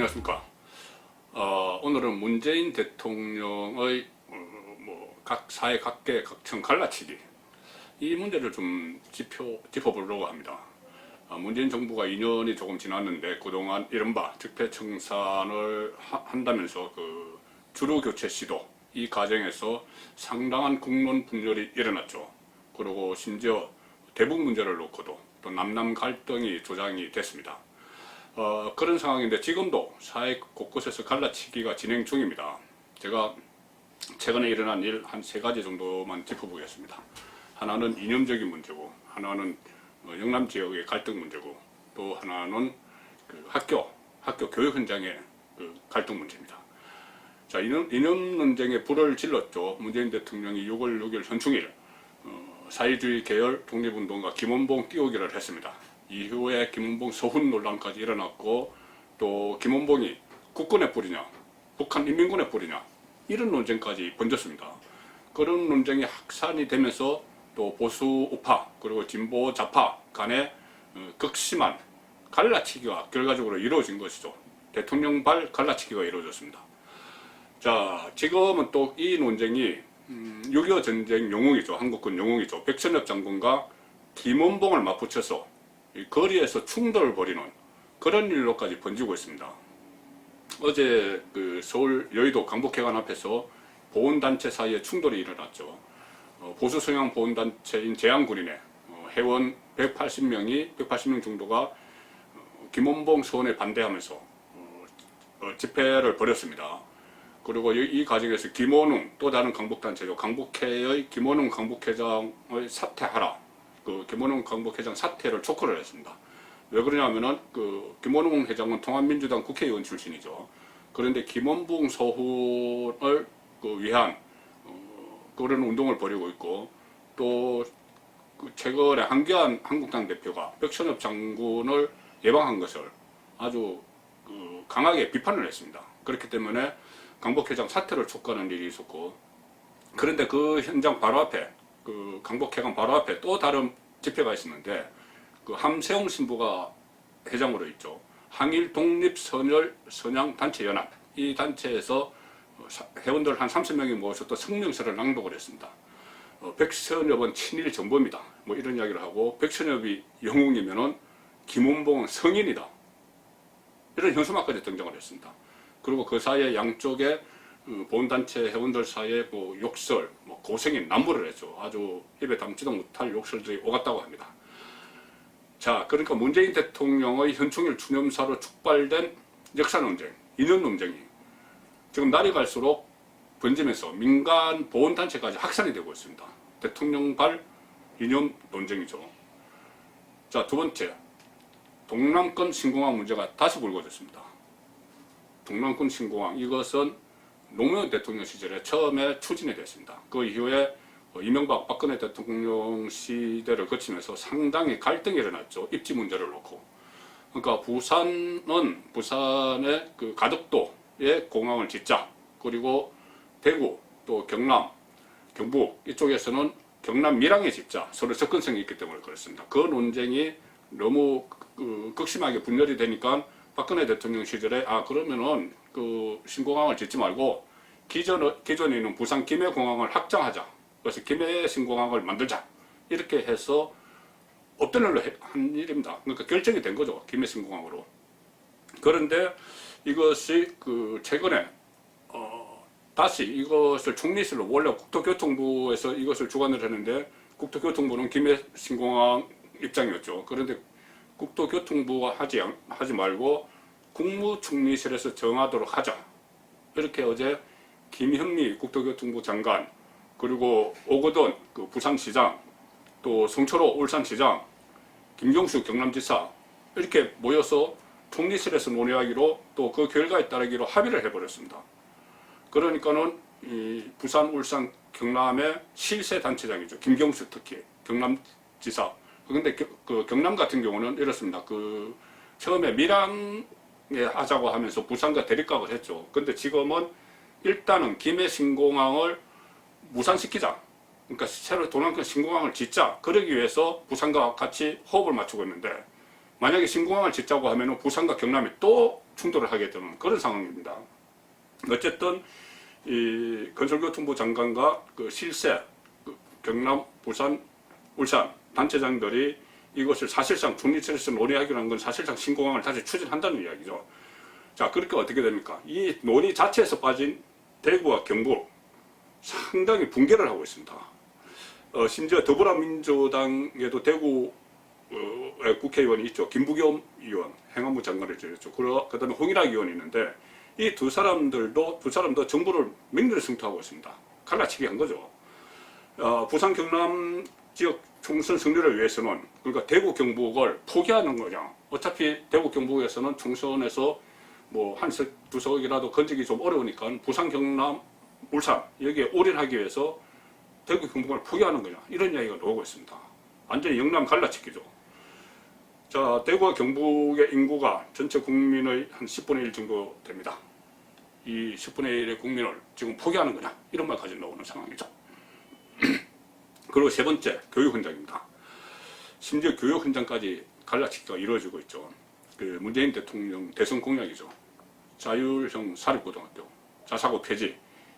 안녕하십니까. 오늘은 문재인 대통령의 각 사회 각계 각층 갈라치기 이 문제를 좀 짚어보려고 합니다. 문재인 정부가 2년이 조금 지났는데 그동안 이른바 적폐청산을 한다면서 그 주류 교체 시도 이 과정에서 상당한 국론 분열이 일어났죠. 그리고 심지어 대북 문제를 놓고도 또 남남 갈등이 조장이 됐습니다. 그런 상황인데 지금도 사회 곳곳에서 갈라치기가 진행 중입니다. 제가 최근에 일어난 일 한 3가지 정도만 짚어보겠습니다. 하나는 이념적인 문제고, 하나는 영남 지역의 갈등 문제고, 또 하나는 그 학교 교육 현장의 그 갈등 문제입니다. 자, 이념 논쟁에 불을 질렀죠. 문재인 대통령이 6월 6일 현충일 사회주의 계열 독립운동가 김원봉 띄우기를 했습니다. 이후에 김원봉 서훈 논란까지 일어났고, 또 김원봉이 국군의 뿌리냐 북한 인민군의 뿌리냐 이런 논쟁까지 번졌습니다. 그런 논쟁이 확산이 되면서 또 보수 우파 그리고 진보 좌파 간의 극심한 갈라치기가 결과적으로 이루어진 것이죠. 대통령발 갈라치기가 이루어졌습니다. 자, 지금은 또 이 논쟁이 6.25 전쟁 영웅이죠. 한국군 영웅이죠. 백선엽 장군과 김원봉을 맞붙여서 거리에서 충돌을 벌이는 그런 일로까지 번지고 있습니다. 어제 그 서울 여의도 강북회관 앞에서 보훈단체 사이에 충돌이 일어났죠. 보수 성향 보훈단체인 제안군인의 회원 180명 정도가 김원봉 서원에 반대하면서 집회를 벌였습니다. 그리고 이 과정에서 김원웅, 또 다른 강북단체죠. 강북회의 김원웅 강북회장의 사퇴하라. 그 김원웅 강북회장 사퇴를 촉구를 했습니다. 왜 그러냐면은 그 김원웅 회장은 통합민주당 국회의원 출신이죠. 그런데 김원봉 서훈을 위한 그런 운동을 벌이고 있고, 또 최근에 한기환 한국당 대표가 백선엽 장군을 예방한 것을 아주 강하게 비판을 했습니다. 그렇기 때문에 강북회장 사퇴를 촉구하는 일이 있었고, 그런데 그 현장 바로 앞에 그 강북회관 바로 앞에 또 다른 집회가 있었는데 그 함세웅 신부가 회장으로 있죠. 항일 독립선열 선양단체연합 이 단체에서 회원들 한 30명이 모여서 또 성명서를 낭독을 했습니다. 백선엽은 친일 정보입니다. 뭐 이런 이야기를 하고, 백선엽이 영웅이면은 김원봉은 성인이다. 이런 현수막까지 등장을 했습니다. 그리고 그 사이에 양쪽에 보훈단체 회원들 사이에 뭐 욕설, 뭐 고생인 난무를 했죠. 아주 입에 담지도 못할 욕설들이 오갔다고 합니다. 자, 그러니까 문재인 대통령의 현충일 추념사로 축발된 역사 논쟁, 이념 논쟁이 지금 날이 갈수록 번지면서 민간 보훈단체까지 확산이 되고 있습니다. 대통령발 이념 논쟁이죠. 자, 두 번째, 동남권 신공항 문제가 다시 불거졌습니다. 동남권 신공항, 이것은 노무현 대통령 시절에 처음에 추진이 됐습니다. 그 이후에 이명박 박근혜 대통령 시대를 거치면서 상당히 갈등이 일어났죠. 입지 문제를 놓고. 그러니까 부산의 그 가덕도에 공항을 짓자. 그리고 대구, 또 경남, 경북 이쪽에서는 경남 밀양에 짓자. 서로 접근성이 있기 때문에 그렇습니다. 그 논쟁이 너무 극심하게 분열이 되니까 박근혜 대통령 시절에 그러면은 그 신공항을 짓지 말고 기존에 있는 부산 김해공항을 확장하자. 그래서 김해 신공항을 만들자. 이렇게 해서 없던 일로 한 일입니다. 그러니까 결정이 된 거죠. 김해 신공항으로. 그런데 이것이 최근에 다시 이것을 총리실로, 원래 국토교통부에서 이것을 주관을 했는데 국토교통부는 김해 신공항 입장이었죠. 그런데 국토교통부가 하지 말고 국무총리실에서 정하도록 하자. 이렇게 어제 김형미 국토교통부 장관, 그리고 오거돈 그 부산시장, 또 송철호 울산시장, 김경수 경남지사 이렇게 모여서 총리실에서 논의하기로, 또 그 결과에 따르기로 합의를 해버렸습니다. 그러니까는 이 부산, 울산, 경남의 실세 단체장이죠. 김경수 특히 경남지사. 근데 그 경남 같은 경우는 이렇습니다. 처음에 밀양에 하자고 하면서 부산과 대립각을 했죠. 근데 지금은 일단은 김해 신공항을 무산시키자. 그러니까 새로 동남권 신공항을 짓자. 그러기 위해서 부산과 같이 호흡을 맞추고 있는데, 만약에 신공항을 짓자고 하면 부산과 경남이 또 충돌을 하게 되는 그런 상황입니다. 어쨌든 이 건설교통부 장관과 그 실세 그 경남, 부산, 울산 단체장들이 이것을 사실상 중립처에서 논의하기로 한 건 사실상 신공항을 다시 추진한다는 이야기죠. 자, 그렇게 어떻게 됩니까? 이 논의 자체에서 빠진 대구와 경북 상당히 붕괴를 하고 있습니다. 심지어 더불어민주당에도 대구 국회의원이 있죠. 김부겸 의원, 행안부 장관을 지냈죠. 그 다음에 홍일학 의원이 있는데 이 두 사람도 정부를 맹렬히 성토하고 있습니다. 갈라치기 한 거죠. 부산 경남 지역 총선 승리를 위해서는 그러니까 대구 경북을 포기하는 거냐. 어차피 대구 경북에서는 총선에서 뭐 한석 두석이라도 건지기 좀 어려우니까 부산 경남 울산 여기에 올인하기 위해서 대구 경북을 포기하는 거냐. 이런 이야기가 나오고 있습니다. 완전히 영남 갈라치기죠. 자, 대구와 경북의 인구가 전체 국민의 한 10분의 1 정도 됩니다. 이 10분의 1의 국민을 지금 포기하는 거냐 이런 말 가지고 나오는 상황이죠. 그리고 세 번째, 교육 현장입니다. 심지어 교육 현장까지 갈라치기가 이루어지고 있죠. 그 문재인 대통령 대선 공약이죠. 자율형 사립고등학교, 자사고 폐지,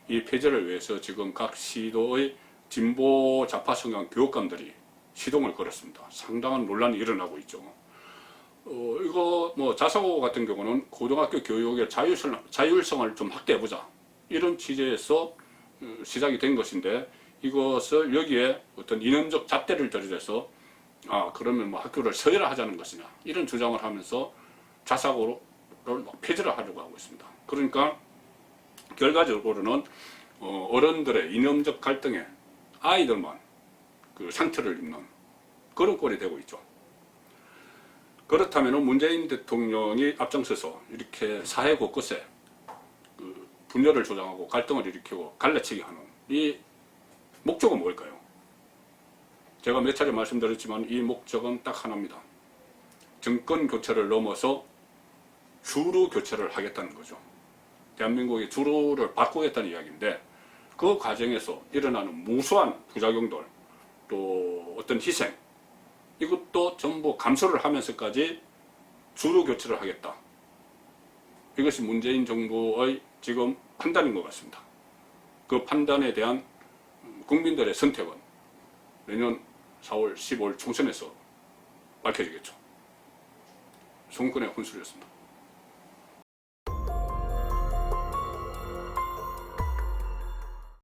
이 폐지를 위해서 지금 각 시도의 진보 좌파 성향 교육감들이 시동을 걸었습니다. 상당한 논란이 일어나고 있죠. 이거 뭐 자사고 같은 경우는 고등학교 교육의 자율성을 좀 확대해보자 이런 취지에서 시작이 된 것인데 이것을 여기에 어떤 이념적 잣대를 들여서 그러면 뭐 학교를 서열화하자는 것이냐 이런 주장을 하면서 자사고를 폐지를 하려고 하고 있습니다. 그러니까 결과적으로는 어른들의 이념적 갈등에 아이들만 그 상처를 입는 그런 꼴이 되고 있죠. 그렇다면 문재인 대통령이 앞장서서 이렇게 사회 곳곳에 그 분열을 조장하고 갈등을 일으키고 갈라치기 하는 이 목적은 뭘까요? 제가 몇 차례 말씀드렸지만 이 목적은 딱 하나입니다. 정권 교체를 넘어서 주루 교체를 하겠다는 거죠. 대한민국의 주루를 바꾸겠다는 이야기인데 그 과정에서 일어나는 무수한 부작용들 또 어떤 희생 이것도 전부 감수를 하면서까지 주루 교체를 하겠다. 이것이 문재인 정부의 지금 판단인 것 같습니다. 그 판단에 대한 국민들의 선택은 내년 4월 15일 총선에서 밝혀지겠죠. 송근의 혼술이었습니다.